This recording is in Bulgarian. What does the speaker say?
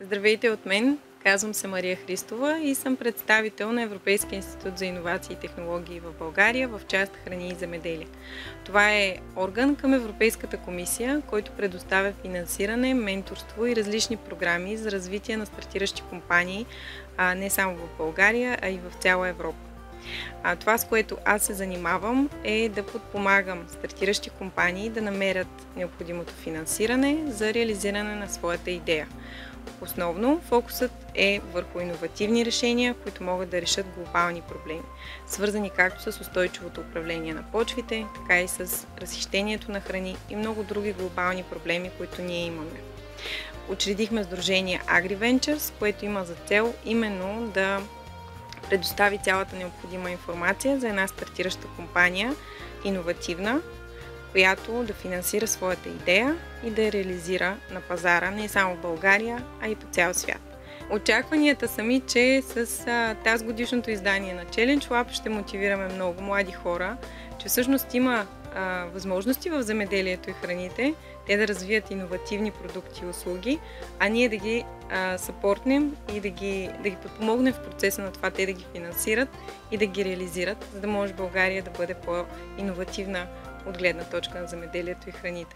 Здравейте от мен! Казвам се Мария Христова и съм представител на Европейския институт за иновации и технологии в България в част Храни и земеделие. Това е орган към Европейската комисия, който предоставя финансиране, менторство и различни програми за развитие на стартиращи компании не само в България, а и в цяла Европа. Това, с което аз се занимавам, е да подпомагам стартиращи компании да намерят необходимото финансиране за реализиране на своята идея. Основно фокусът е върху иновативни решения, които могат да решат глобални проблеми, свързани както с устойчивото управление на почвите, така и с разхищението на храни и много други глобални проблеми, които ние имаме. Учредихме сдружение AgriVentures, което има за цел именно да предостави цялата необходима информация за една стартираща компания, иновативна, която да финансира своята идея и да я реализира на пазара не само в България, а и по цял свят. Очакванията са ми, че с тази годишното издание на Challenge Lab ще мотивираме много млади хора, че всъщност има възможности в земеделието и храните, те да развият иновативни продукти и услуги, а ние да ги съпортнем и да ги подпомогнем в процеса на това те да ги финансират и да ги реализират, за да може България да бъде по-иновативна от гледна точка на земеделието и храните.